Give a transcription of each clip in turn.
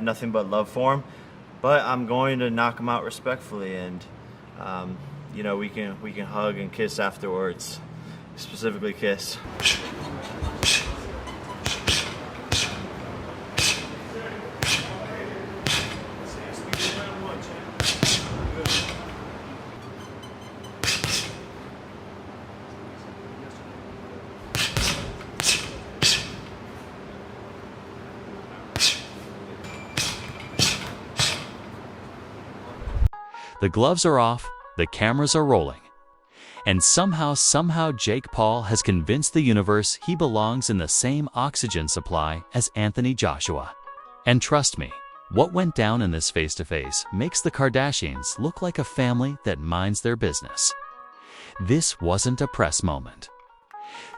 have nothing but love for him, but I'm going to knock him out respectfully, and you know, we can hug and kiss afterwards, specifically kiss. The gloves are off, the cameras are rolling. And somehow Jake Paul has convinced the universe he belongs in the same oxygen supply as Anthony Joshua. And trust me, what went down in this face-to-face makes the Kardashians look like a family that minds their business. This wasn't a press moment.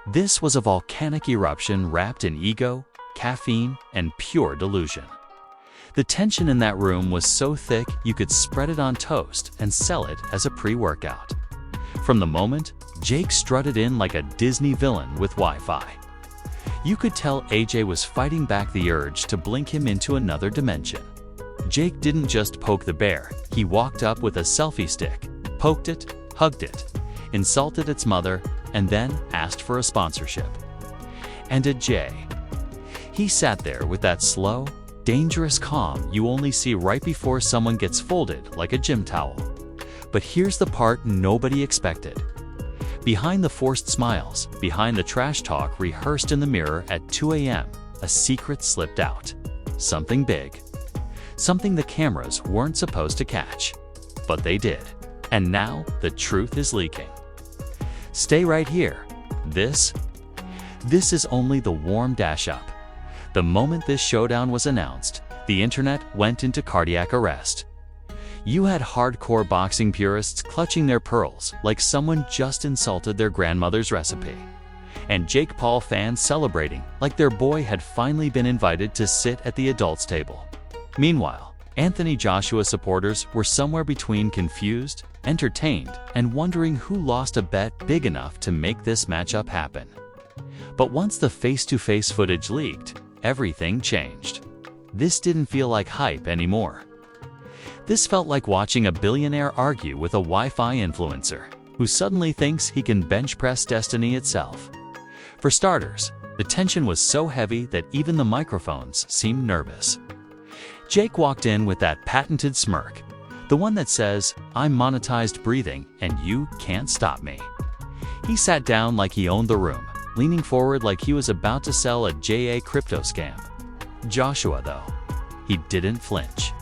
This was a volcanic eruption wrapped in ego, caffeine, and pure delusion. The tension in that room was so thick you could spread it on toast and sell it as a pre-workout. From the moment, Jake strutted in like a Disney villain with Wi-Fi. You could tell AJ was fighting back the urge to blink him into another dimension. Jake didn't just poke the bear, he walked up with a selfie stick, poked it, hugged it, insulted its mother, and then asked for a sponsorship. And a Jay. He sat there with that slow, dangerous calm you only see right before someone gets folded like a gym towel. But here's the part nobody expected. Behind the forced smiles, behind the trash talk rehearsed in the mirror at 2 a.m., a secret slipped out. Something big. Something the cameras weren't supposed to catch. But they did. And now the truth is leaking. Stay right here. This is only the warm dash up. The moment this showdown was announced, the internet went into cardiac arrest. You had hardcore boxing purists clutching their pearls like someone just insulted their grandmother's recipe, and Jake Paul fans celebrating like their boy had finally been invited to sit at the adults' table. Meanwhile, Anthony Joshua supporters were somewhere between confused, entertained, and wondering who lost a bet big enough to make this matchup happen. But once the face-to-face footage leaked, everything changed. This didn't feel like hype anymore. This felt like watching a billionaire argue with a Wi-Fi influencer who suddenly thinks he can bench press destiny itself. For starters, the tension was so heavy that even the microphones seemed nervous. Jake walked in with that patented smirk, the one that says, "I'm monetized breathing and you can't stop me." He sat down like he owned the room, leaning forward like he was about to sell a JA crypto scam. Joshua, though, he didn't flinch.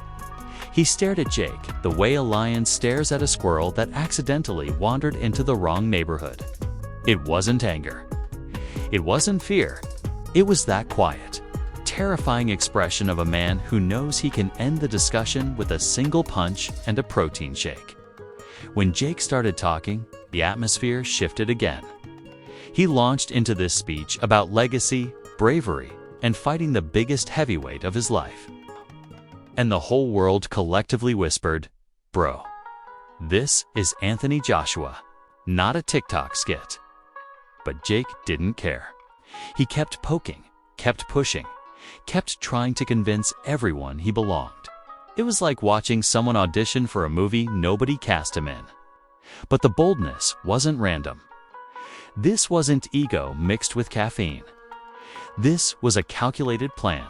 He stared at Jake the way a lion stares at a squirrel that accidentally wandered into the wrong neighborhood. It wasn't anger. It wasn't fear. It was that quiet, terrifying expression of a man who knows he can end the discussion with a single punch and a protein shake. When Jake started talking, the atmosphere shifted again. He launched into this speech about legacy, bravery, and fighting the biggest heavyweight of his life. And the whole world collectively whispered, "Bro, this is Anthony Joshua, not a TikTok skit." But Jake didn't care. He kept poking, kept pushing, kept trying to convince everyone he belonged. It was like watching someone audition for a movie nobody cast him in. But the boldness wasn't random. This wasn't ego mixed with caffeine. This was a calculated plan.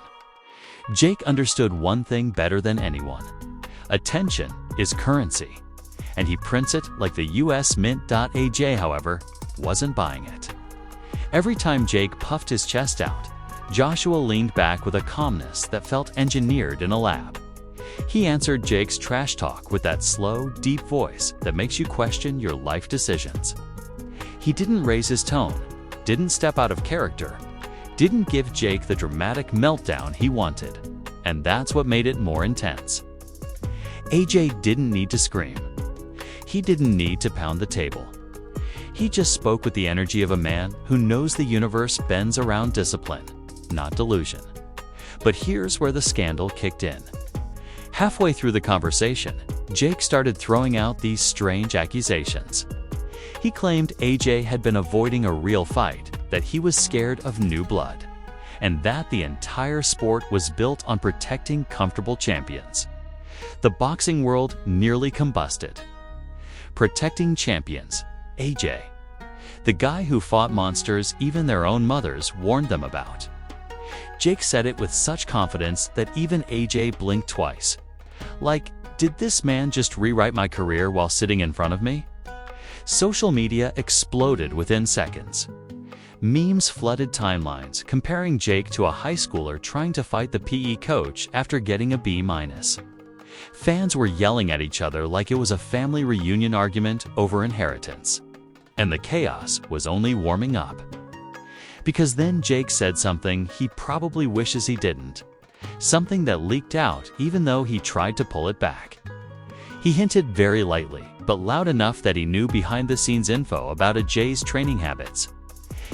Jake understood one thing better than anyone. Attention is currency, and he prints it like the US Mint. AJ, however, wasn't buying it. Every time Jake puffed his chest out, Joshua leaned back with a calmness that felt engineered in a lab. He answered Jake's trash talk with that slow, deep voice that makes you question your life decisions. He didn't raise his tone, didn't step out of character, didn't give Jake the dramatic meltdown he wanted, and that's what made it more intense. AJ didn't need to scream. He didn't need to pound the table. He just spoke with the energy of a man who knows the universe bends around discipline, not delusion. But here's where the scandal kicked in. Halfway through the conversation, Jake started throwing out these strange accusations. He claimed AJ had been avoiding a real fight, that he was scared of new blood, and that the entire sport was built on protecting comfortable champions. The boxing world nearly combusted. Protecting champions, AJ. The guy who fought monsters even their own mothers warned them about. Jake said it with such confidence that even AJ blinked twice. Like, did this man just rewrite my career while sitting in front of me? Social media exploded within seconds. Memes flooded timelines, comparing Jake to a high schooler trying to fight the PE coach after getting a B-. Fans were yelling at each other like it was a family reunion argument over inheritance. And the chaos was only warming up. Because then Jake said something he probably wishes he didn't. Something that leaked out even though he tried to pull it back. He hinted very lightly, but loud enough that he knew behind-the-scenes info about AJ's training habits.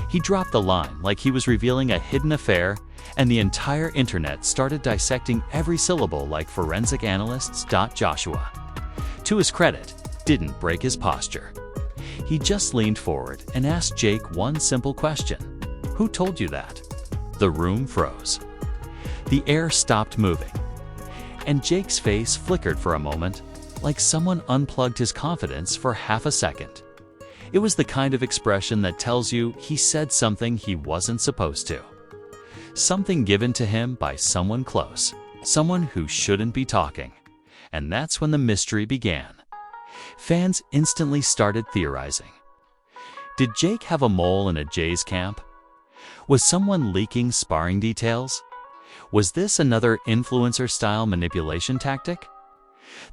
He dropped the line like he was revealing a hidden affair, and the entire internet started dissecting every syllable like forensic analysts. Joshua, to his credit, didn't break his posture. He just leaned forward and asked Jake one simple question. Who told you that? The room froze. The air stopped moving, and Jake's face flickered for a moment, like someone unplugged his confidence for half a second. It was the kind of expression that tells you he said something he wasn't supposed to. Something given to him by someone close, someone who shouldn't be talking. And that's when the mystery began. Fans instantly started theorizing. Did Jake have a mole in AJ's camp? Was someone leaking sparring details? Was this another influencer-style manipulation tactic?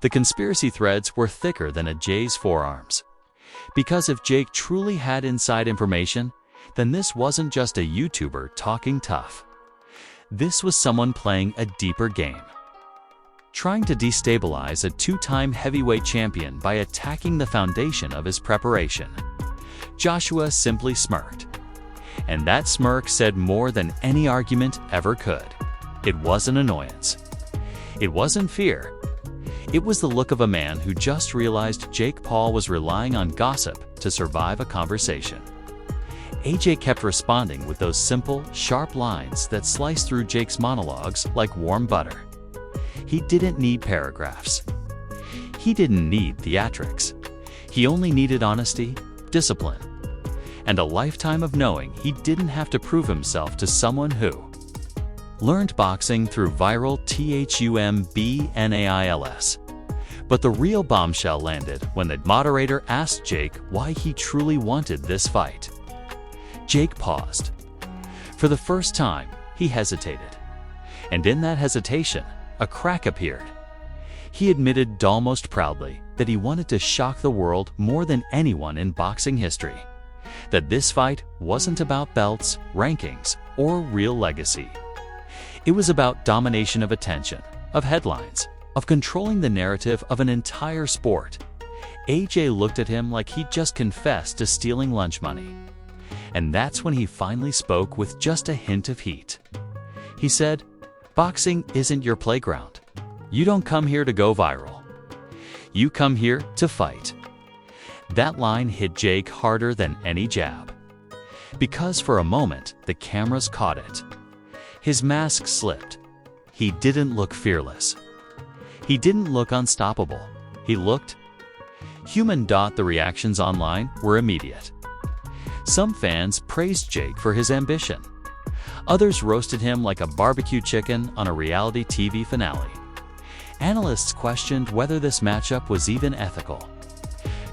The conspiracy threads were thicker than AJ's forearms. Because if Jake truly had inside information, then this wasn't just a YouTuber talking tough. This was someone playing a deeper game. Trying to destabilize a two-time heavyweight champion by attacking the foundation of his preparation. Joshua simply smirked. And that smirk said more than any argument ever could. It wasn't annoyance. It wasn't fear. It was the look of a man who just realized Jake Paul was relying on gossip to survive a conversation. AJ kept responding with those simple, sharp lines that sliced through Jake's monologues like warm butter. He didn't need paragraphs. He didn't need theatrics. He only needed honesty, discipline, and a lifetime of knowing he didn't have to prove himself to someone who learned boxing through viral THUMBNAILS. But the real bombshell landed when the moderator asked Jake why he truly wanted this fight. Jake paused. For the first time, he hesitated. And in that hesitation, a crack appeared. He admitted almost proudly that he wanted to shock the world more than anyone in boxing history. That this fight wasn't about belts, rankings, or real legacy. It was about domination of attention, of headlines, of controlling the narrative of an entire sport. AJ looked at him like he'd just confessed to stealing lunch money. And that's when he finally spoke with just a hint of heat. He said, "Boxing isn't your playground. You don't come here to go viral. You come here to fight." That line hit Jake harder than any jab. Because for a moment, the cameras caught it. His mask slipped. He didn't look fearless. He didn't look unstoppable. He looked human. The reactions online were immediate. Some fans praised Jake for his ambition. Others roasted him like a barbecue chicken on a reality TV finale. Analysts questioned whether this matchup was even ethical.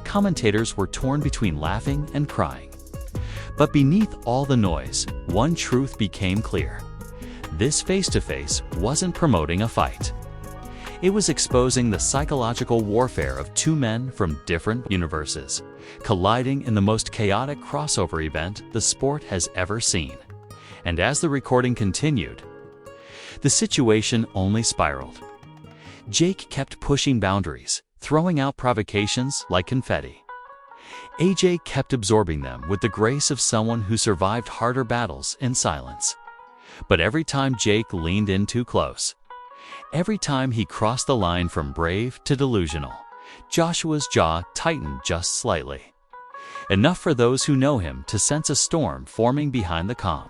Commentators were torn between laughing and crying. But beneath all the noise, one truth became clear. This face-to-face wasn't promoting a fight. It was exposing the psychological warfare of two men from different universes, colliding in the most chaotic crossover event the sport has ever seen. And as the recording continued, the situation only spiraled. Jake kept pushing boundaries, throwing out provocations like confetti. AJ kept absorbing them with the grace of someone who survived harder battles in silence. But every time Jake leaned in too close, every time he crossed the line from brave to delusional, Joshua's jaw tightened just slightly. Enough for those who know him to sense a storm forming behind the calm.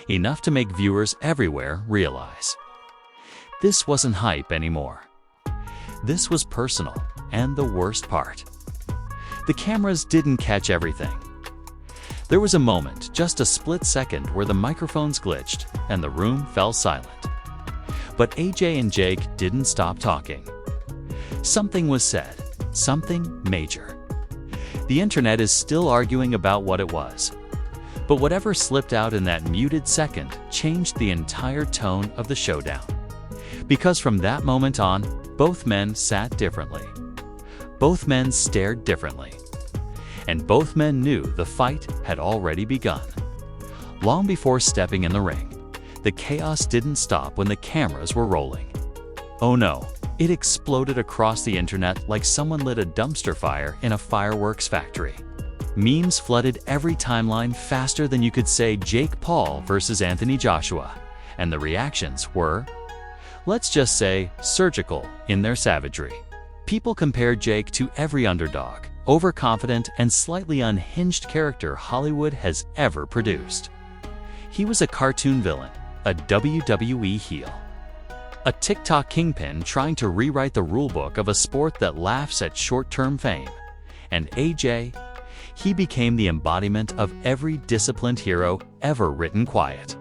enough to make viewers everywhere realize. This wasn't hype anymore. This was personal, and the worst part. The cameras didn't catch everything. There was a moment, just a split second, where the microphones glitched and the room fell silent. But AJ and Jake didn't stop talking. Something was said, something major. The internet is still arguing about what it was. But whatever slipped out in that muted second changed the entire tone of the showdown. Because from that moment on, both men sat differently. Both men stared differently. And both men knew the fight had already begun. Long before stepping in the ring, the chaos didn't stop when the cameras were rolling. Oh no, it exploded across the internet like someone lit a dumpster fire in a fireworks factory. Memes flooded every timeline faster than you could say Jake Paul versus Anthony Joshua, and the reactions were, let's just say, surgical in their savagery. People compared Jake to every underdog, overconfident, and slightly unhinged character Hollywood has ever produced. He was a cartoon villain, a WWE heel, a TikTok kingpin trying to rewrite the rulebook of a sport that laughs at short-term fame. And AJ, he became the embodiment of every disciplined hero ever written quiet,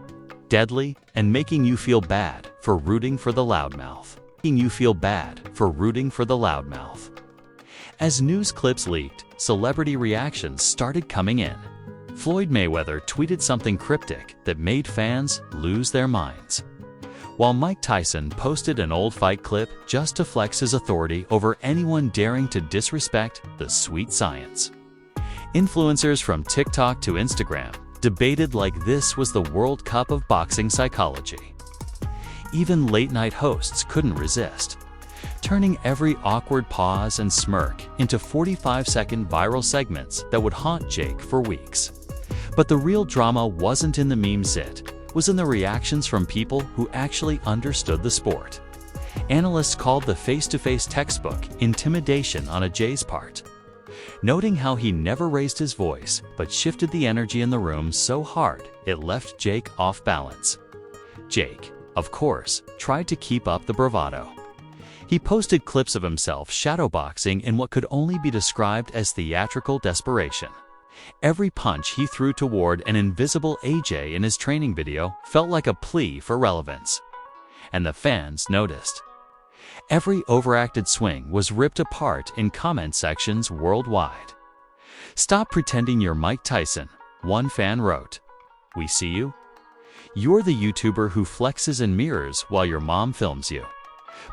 deadly, and making you feel bad for rooting for the loudmouth. As news clips leaked, celebrity reactions started coming in. Floyd Mayweather tweeted something cryptic that made fans lose their minds, while Mike Tyson posted an old fight clip just to flex his authority over anyone daring to disrespect the sweet science. Influencers from TikTok to Instagram debated like this was the World Cup of boxing psychology. Even late-night hosts couldn't resist, turning every awkward pause and smirk into 45-second viral segments that would haunt Jake for weeks. But the real drama wasn't in the memes, it was in the reactions from people who actually understood the sport. Analysts called the face-to-face textbook intimidation on AJ's part, noting how he never raised his voice but shifted the energy in the room so hard it left Jake off balance. Jake, of course, tried to keep up the bravado. He posted clips of himself shadowboxing in what could only be described as theatrical desperation. Every punch he threw toward an invisible AJ in his training video felt like a plea for relevance. And the fans noticed. Every overacted swing was ripped apart in comment sections worldwide. "Stop pretending you're Mike Tyson," one fan wrote. "We see you. You're the YouTuber who flexes in mirrors while your mom films you."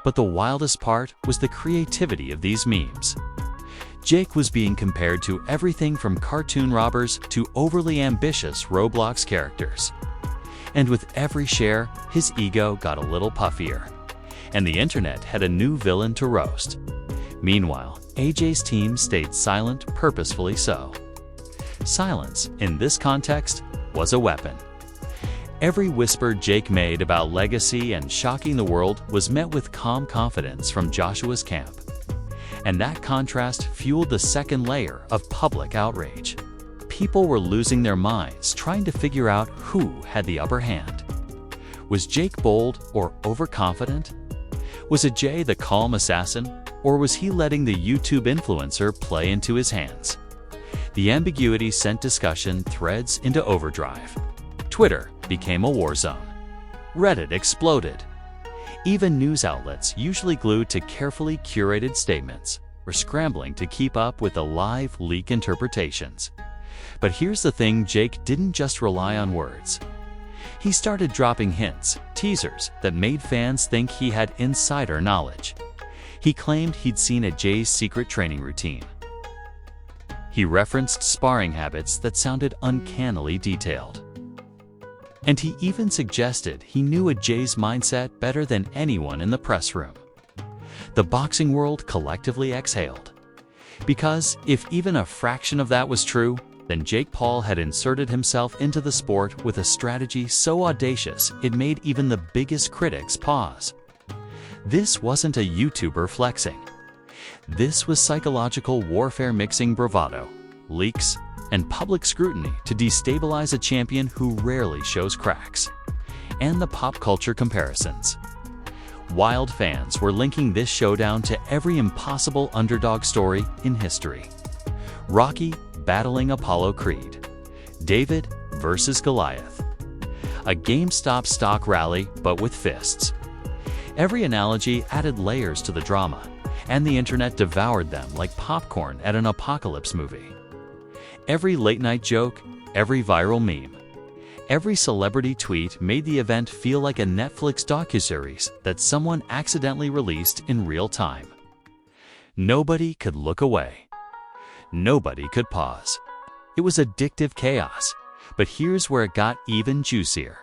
But the wildest part was the creativity of these memes. Jake was being compared to everything from cartoon robbers to overly ambitious Roblox characters. And with every share, his ego got a little puffier, and the internet had a new villain to roast. Meanwhile, AJ's team stayed silent, purposefully so. Silence, in this context, was a weapon. Every whisper Jake made about legacy and shocking the world was met with calm confidence from Joshua's camp. And that contrast fueled the second layer of public outrage. People were losing their minds trying to figure out who had the upper hand. Was Jake bold or overconfident? Was AJ the calm assassin, or was he letting the YouTube influencer play into his hands? The ambiguity sent discussion threads into overdrive. Twitter became a war zone. Reddit exploded. Even news outlets, usually glued to carefully curated statements, were scrambling to keep up with the live leak interpretations. But here's the thing: Jake didn't just rely on words. He started dropping hints, teasers that made fans think he had insider knowledge. He claimed he'd seen AJ's secret training routine. He referenced sparring habits that sounded uncannily detailed. And he even suggested he knew AJ's mindset better than anyone in the press room. The boxing world collectively exhaled. Because if even a fraction of that was true, then Jake Paul had inserted himself into the sport with a strategy so audacious it made even the biggest critics pause. This wasn't a YouTuber flexing. This was psychological warfare mixing bravado, leaks, and public scrutiny to destabilize a champion who rarely shows cracks. And the pop culture comparisons. Wild fans were linking this showdown to every impossible underdog story in history. Rocky battling Apollo Creed. David versus Goliath. A GameStop stock rally, but with fists. Every analogy added layers to the drama, and the internet devoured them like popcorn at an apocalypse movie. Every late-night joke, every viral meme, every celebrity tweet made the event feel like a Netflix docuseries that someone accidentally released in real time. Nobody could look away. Nobody could pause. It was addictive chaos, but here's where it got even juicier.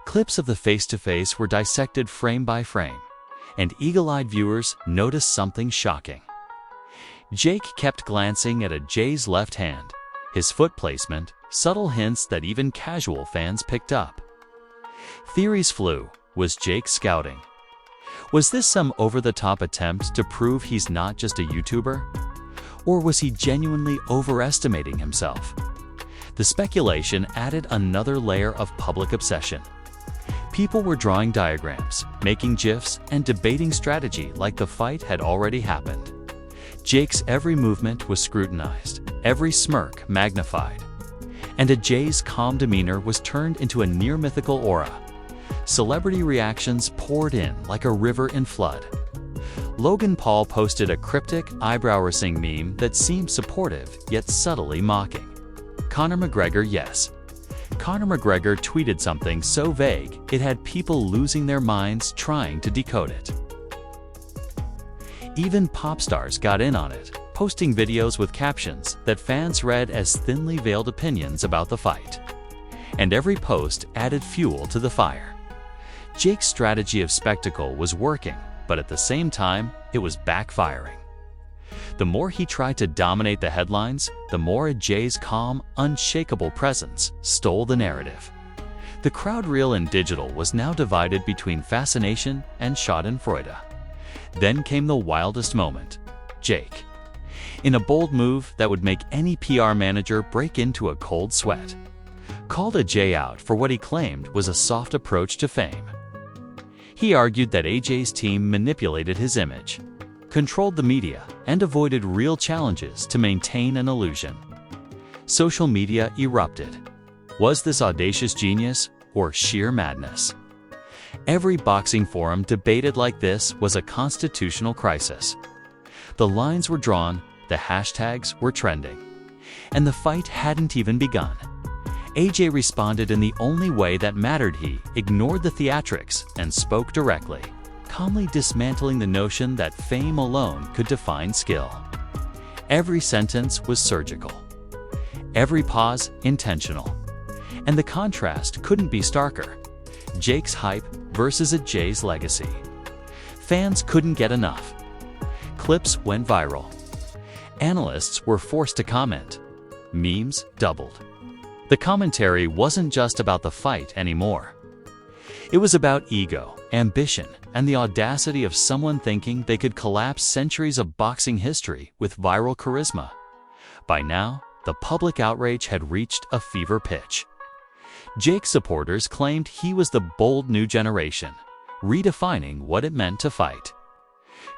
Clips of the face-to-face were dissected frame by frame, and eagle-eyed viewers noticed something shocking. Jake kept glancing at Jay's left hand, his foot placement, subtle hints that even casual fans picked up. Theories flew. Was Jake scouting? Was this some over-the-top attempt to prove he's not just a YouTuber? Or was he genuinely overestimating himself? The speculation added another layer of public obsession. People were drawing diagrams, making GIFs, and debating strategy like the fight had already happened. Jake's every movement was scrutinized, every smirk magnified. And Jay's calm demeanor was turned into a near-mythical aura. Celebrity reactions poured in like a river in flood. Logan Paul posted a cryptic, eyebrow-raising meme that seemed supportive yet subtly mocking. Conor McGregor, yes. Conor McGregor tweeted something so vague it had people losing their minds trying to decode it. Even pop stars got in on it, posting videos with captions that fans read as thinly veiled opinions about the fight. And every post added fuel to the fire. Jake's strategy of spectacle was working, but at the same time, it was backfiring. The more he tried to dominate the headlines, the more Jay's calm, unshakable presence stole the narrative. The crowd reel and digital was now divided between fascination and schadenfreude. Then came the wildest moment. Jake. In a bold move that would make any PR manager break into a cold sweat, called Jay out for what he claimed was a soft approach to fame. He argued that AJ's team manipulated his image, controlled the media, and avoided real challenges to maintain an illusion. Social media erupted. Was this audacious genius or sheer madness? Every boxing forum debated like this was a constitutional crisis. The lines were drawn, the hashtags were trending, and the fight hadn't even begun. AJ responded in the only way that mattered. He ignored the theatrics and spoke directly, calmly dismantling the notion that fame alone could define skill. Every sentence was surgical, every pause intentional, and the contrast couldn't be starker. Jake's hype versus Jay's legacy. Fans couldn't get enough. Clips went viral. Analysts were forced to comment. Memes doubled. The commentary wasn't just about the fight anymore. It was about ego, ambition, and the audacity of someone thinking they could collapse centuries of boxing history with viral charisma. By now, the public outrage had reached a fever pitch. Jake's supporters claimed he was the bold new generation, redefining what it meant to fight.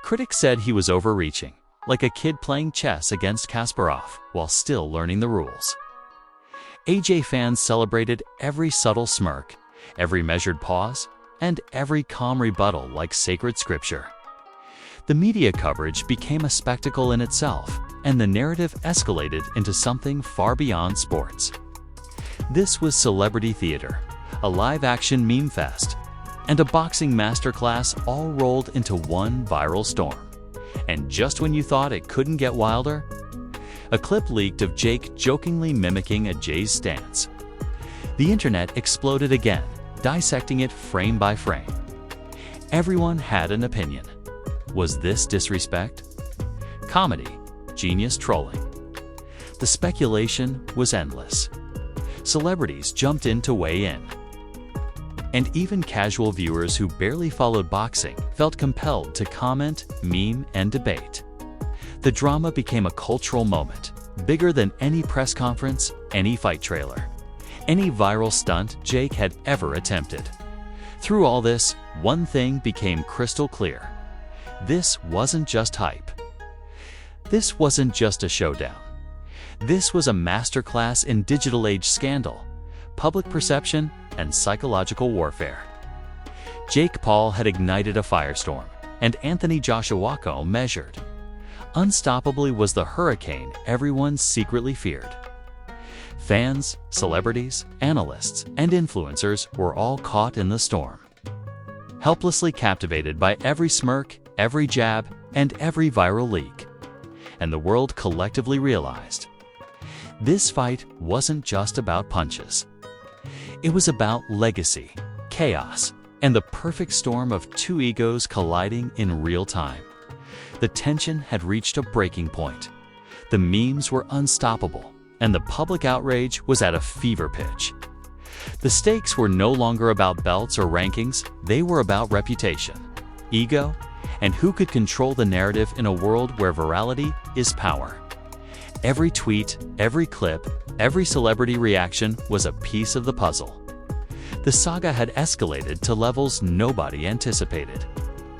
Critics said he was overreaching, like a kid playing chess against Kasparov while still learning the rules. AJ fans celebrated every subtle smirk, every measured pause, and every calm rebuttal like sacred scripture. The media coverage became a spectacle in itself, and the narrative escalated into something far beyond sports. This was celebrity theater, a live-action meme fest, and a boxing masterclass all rolled into one viral storm. And just when you thought it couldn't get wilder, a clip leaked of Jake jokingly mimicking Jay's stance. The internet exploded again, dissecting it frame by frame. Everyone had an opinion. Was this disrespect? Comedy? Genius trolling? The speculation was endless. Celebrities jumped in to weigh in. And even casual viewers who barely followed boxing felt compelled to comment, meme, and debate. The drama became a cultural moment, bigger than any press conference, any fight trailer, any viral stunt Jake had ever attempted. Through all this, one thing became crystal clear. This wasn't just hype. This wasn't just a showdown. This was a masterclass in digital age scandal, public perception, and psychological warfare. Jake Paul had ignited a firestorm, and Anthony Joshua measured. Unstoppably was the hurricane everyone secretly feared. Fans, celebrities, analysts, and influencers were all caught in the storm. Helplessly captivated by every smirk, every jab, and every viral leak. And the world collectively realized this fight wasn't just about punches. It was about legacy, chaos, and the perfect storm of two egos colliding in real time. The tension had reached a breaking point. The memes were unstoppable, and the public outrage was at a fever pitch. The stakes were no longer about belts or rankings, they were about reputation, ego, and who could control the narrative in a world where virality is power. Every tweet, every clip, every celebrity reaction was a piece of the puzzle. The saga had escalated to levels nobody anticipated.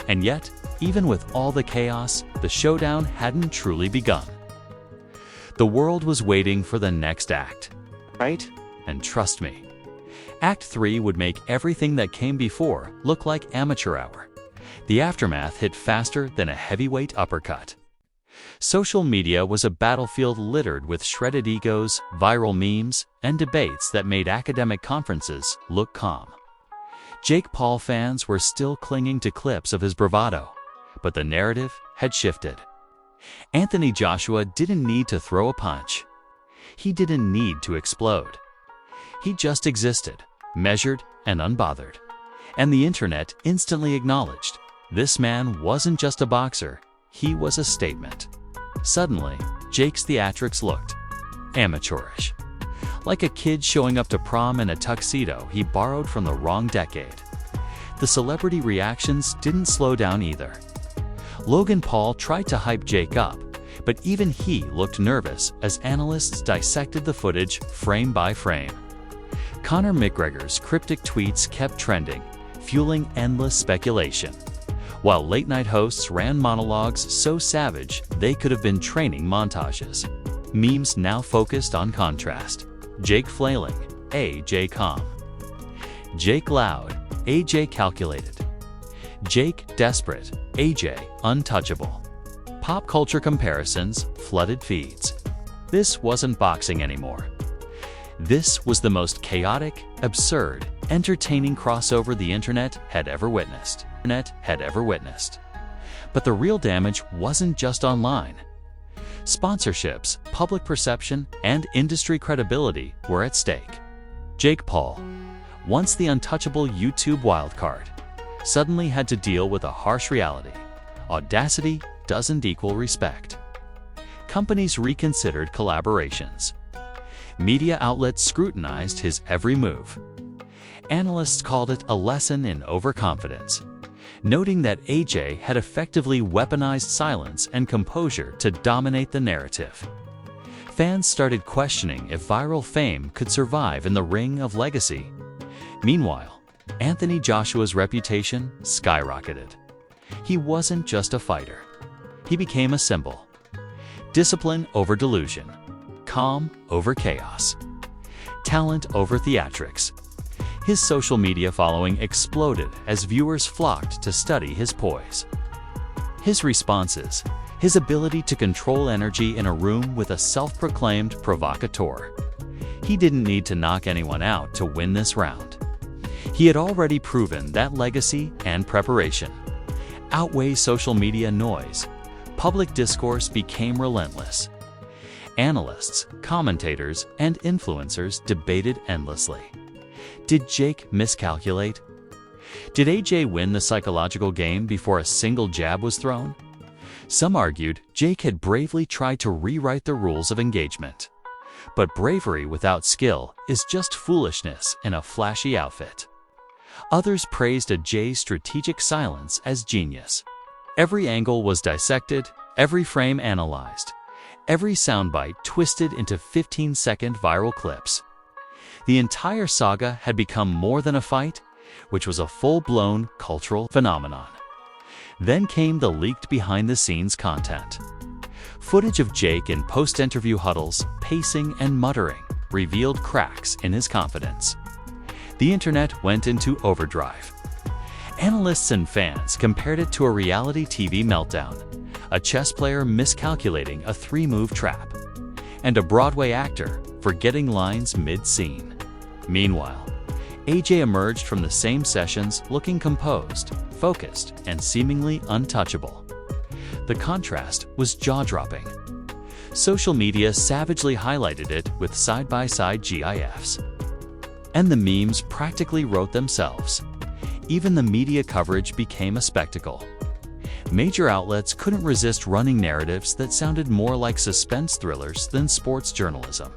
And yet, even with all the chaos, the showdown hadn't truly begun. The world was waiting for the next act, right? And trust me, Act 3 would make everything that came before look like amateur hour. The aftermath hit faster than a heavyweight uppercut. Social media was a battlefield littered with shredded egos, viral memes, and debates that made academic conferences look calm. Jake Paul fans were still clinging to clips of his bravado, but the narrative had shifted. Anthony Joshua didn't need to throw a punch. He didn't need to explode. He just existed, measured and unbothered. And the internet instantly acknowledged this man wasn't just a boxer, he was a statement. Suddenly, Jake's theatrics looked amateurish. Like a kid showing up to prom in a tuxedo he borrowed from the wrong decade. The celebrity reactions didn't slow down either. Logan Paul tried to hype Jake up, but even he looked nervous as analysts dissected the footage frame by frame. Conor McGregor's cryptic tweets kept trending, fueling endless speculation, while late-night hosts ran monologues so savage they could have been training montages. Memes now focused on contrast. Jake flailing, AJ calm. Jake loud, AJ calculated. Jake desperate, AJ untouchable. Pop culture comparisons flooded feeds. This wasn't boxing anymore. This was the most chaotic, absurd, entertaining crossover the internet had ever witnessed. But the real damage wasn't just online. Sponsorships, public perception, and industry credibility were at stake. Jake Paul, once the untouchable YouTube wildcard, suddenly had to deal with a harsh reality. Audacity doesn't equal respect. Companies reconsidered collaborations. Media outlets scrutinized his every move. Analysts called it a lesson in overconfidence, noting that AJ had effectively weaponized silence and composure to dominate the narrative. Fans started questioning if viral fame could survive in the ring of legacy. Meanwhile, Anthony Joshua's reputation skyrocketed. He wasn't just a fighter. He became a symbol. Discipline over delusion. Calm over chaos. Talent over theatrics. His social media following exploded as viewers flocked to study his poise. His responses, his ability to control energy in a room with a self-proclaimed provocateur. He didn't need to knock anyone out to win this round. He had already proven that legacy and preparation outweigh social media noise. Public discourse became relentless. Analysts, commentators, and influencers debated endlessly. Did Jake miscalculate? Did AJ win the psychological game before a single jab was thrown? Some argued Jake had bravely tried to rewrite the rules of engagement. But bravery without skill is just foolishness in a flashy outfit. Others praised AJ's strategic silence as genius. Every angle was dissected, every frame analyzed, every soundbite twisted into 15-second viral clips. The entire saga had become more than a fight, which was a full-blown cultural phenomenon. Then came the leaked behind-the-scenes content. Footage of Jake in post-interview huddles, pacing and muttering, revealed cracks in his confidence. The internet went into overdrive. Analysts and fans compared it to a reality TV meltdown, a chess player miscalculating a 3-move trap, and a Broadway actor forgetting lines mid-scene. Meanwhile, AJ emerged from the same sessions looking composed, focused, and seemingly untouchable. The contrast was jaw-dropping. Social media savagely highlighted it with side-by-side GIFs. And the memes practically wrote themselves. Even the media coverage became a spectacle. Major outlets couldn't resist running narratives that sounded more like suspense thrillers than sports journalism.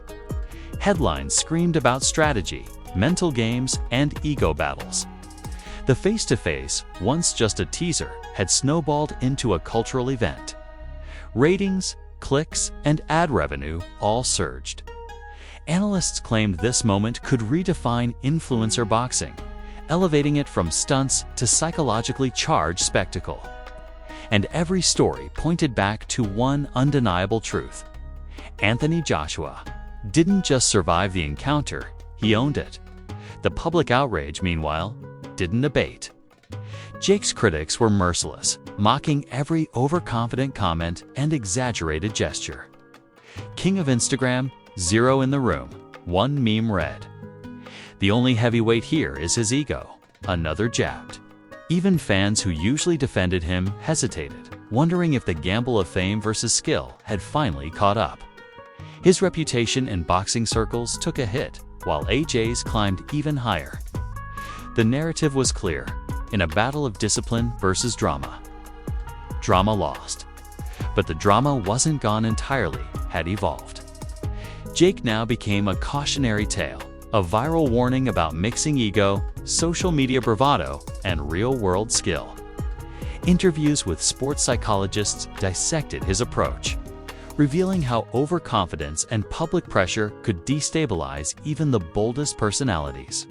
Headlines screamed about strategy, mental games, and ego battles. The face-to-face, once just a teaser, had snowballed into a cultural event. Ratings, clicks, and ad revenue all surged. Analysts claimed this moment could redefine influencer boxing, elevating it from stunts to psychologically charged spectacle. And every story pointed back to one undeniable truth. Anthony Joshua didn't just survive the encounter, he owned it. The public outrage, meanwhile, didn't abate. Jake's critics were merciless, mocking every overconfident comment and exaggerated gesture. King of Instagram, 0 in the room, one meme read. The only heavyweight here is his ego, another jabbed. Even fans who usually defended him hesitated, wondering if the gamble of fame versus skill had finally caught up. His reputation in boxing circles took a hit, while AJ's climbed even higher. The narrative was clear, in a battle of discipline versus drama. Drama lost. But the drama wasn't gone entirely, had evolved. Jake now became a cautionary tale, a viral warning about mixing ego, social media bravado, and real-world skill. Interviews with sports psychologists dissected his approach, revealing how overconfidence and public pressure could destabilize even the boldest personalities.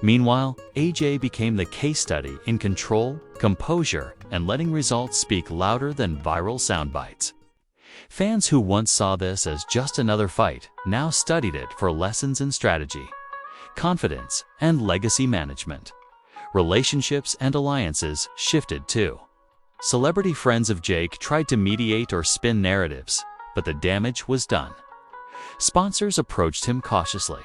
Meanwhile, AJ became the case study in control, composure, and letting results speak louder than viral soundbites. Fans who once saw this as just another fight now studied it for lessons in strategy, confidence, and legacy management. Relationships and alliances shifted too. Celebrity friends of Jake tried to mediate or spin narratives, but the damage was done. Sponsors approached him cautiously.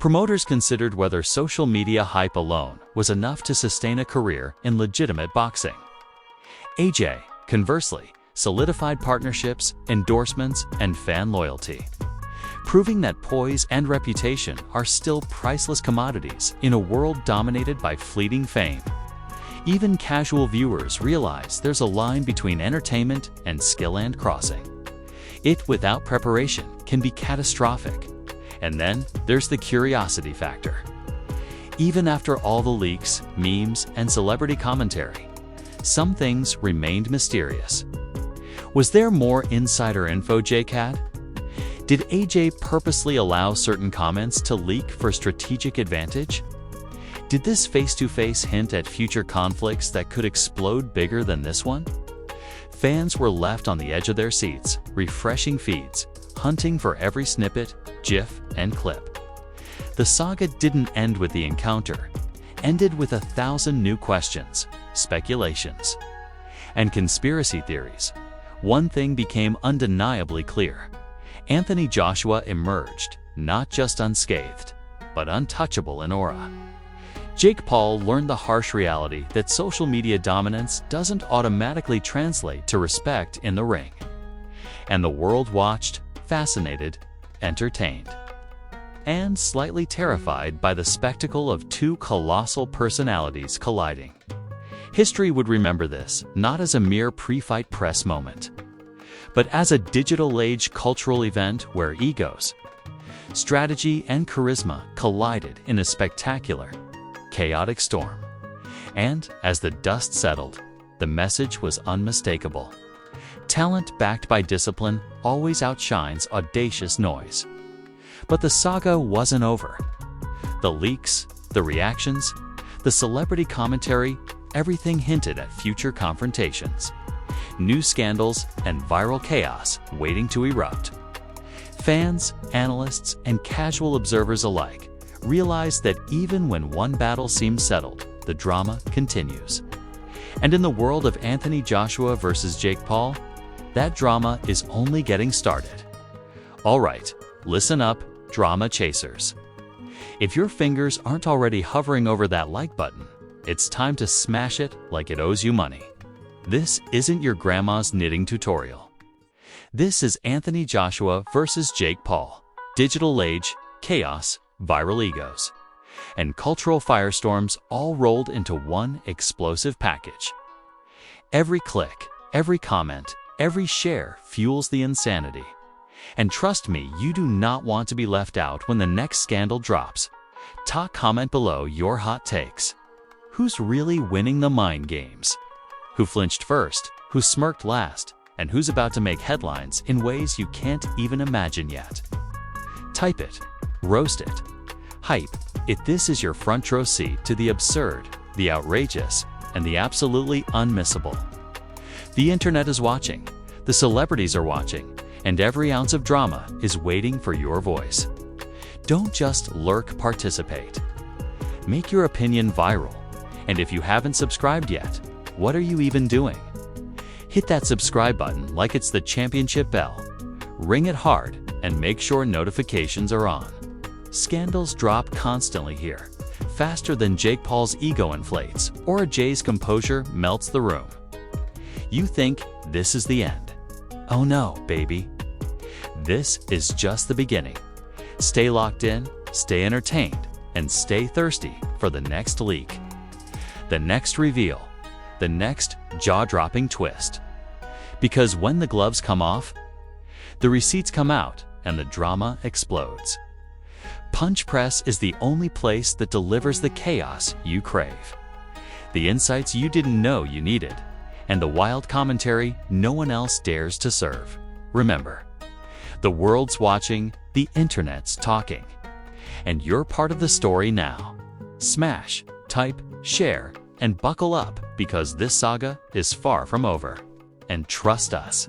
Promoters considered whether social media hype alone was enough to sustain a career in legitimate boxing. AJ, conversely, solidified partnerships, endorsements, and fan loyalty, proving that poise and reputation are still priceless commodities in a world dominated by fleeting fame. Even casual viewers realize there's a line between entertainment and skill and crossing. It without preparation can be catastrophic. And then there's the curiosity factor. Even after all the leaks, memes, and celebrity commentary, some things remained mysterious. Was there more insider info Jake had? Did AJ purposely allow certain comments to leak for strategic advantage? Did this face-to-face hint at future conflicts that could explode bigger than this one? Fans were left on the edge of their seats, refreshing feeds, hunting for every snippet, GIF, and clip. The saga didn't end with the encounter, ended with 1,000 new questions, speculations, and conspiracy theories. One thing became undeniably clear. Anthony Joshua emerged, not just unscathed, but untouchable in aura. Jake Paul learned the harsh reality that social media dominance doesn't automatically translate to respect in the ring. And the world watched, fascinated, entertained, and slightly terrified by the spectacle of two colossal personalities colliding. History would remember this not as a mere pre-fight press moment, but as a digital-age cultural event where egos, strategy, and charisma collided in a spectacular, chaotic storm. And as the dust settled, the message was unmistakable. Talent backed by discipline always outshines audacious noise. But the saga wasn't over. The leaks, the reactions, the celebrity commentary, everything hinted at future confrontations. New scandals and viral chaos waiting to erupt. Fans, analysts, and casual observers alike realized that even when one battle seems settled, the drama continues. And in the world of Anthony Joshua versus Jake Paul, that drama is only getting started. All right, listen up, drama chasers. If your fingers aren't already hovering over that like button, it's time to smash it like it owes you money. This isn't your grandma's knitting tutorial. This is Anthony Joshua versus Jake Paul. Digital age, chaos, viral egos, and cultural firestorms all rolled into one explosive package. Every click, every comment, every share fuels the insanity. And trust me, you do not want to be left out when the next scandal drops. Comment below your hot takes. Who's really winning the mind games? Who flinched first? Who smirked last? And who's about to make headlines in ways you can't even imagine yet? Type it, roast it, hype it. This is your front row seat to the absurd, the outrageous, and the absolutely unmissable. The internet is watching, the celebrities are watching, and every ounce of drama is waiting for your voice. Don't just lurk, participate. Make your opinion viral. And if you haven't subscribed yet, what are you even doing? Hit that subscribe button like it's the championship bell. Ring it hard and make sure notifications are on. Scandals drop constantly here, faster than Jake Paul's ego inflates or a Jay's composure melts the room. You think this is the end. Oh no, baby. This is just the beginning. Stay locked in, stay entertained, and stay thirsty for the next leak, the next reveal, the next jaw-dropping twist. Because when the gloves come off, the receipts come out and the drama explodes. Punch Press is the only place that delivers the chaos you crave, the insights you didn't know you needed, and the wild commentary no one else dares to serve. Remember, the world's watching, the internet's talking, and you're part of the story now. Smash, type, share, and buckle up because this saga is far from over. And trust us,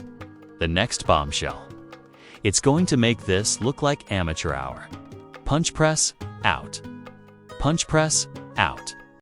the next bombshell, it's going to make this look like amateur hour. Punch Press, out. Punch Press, out.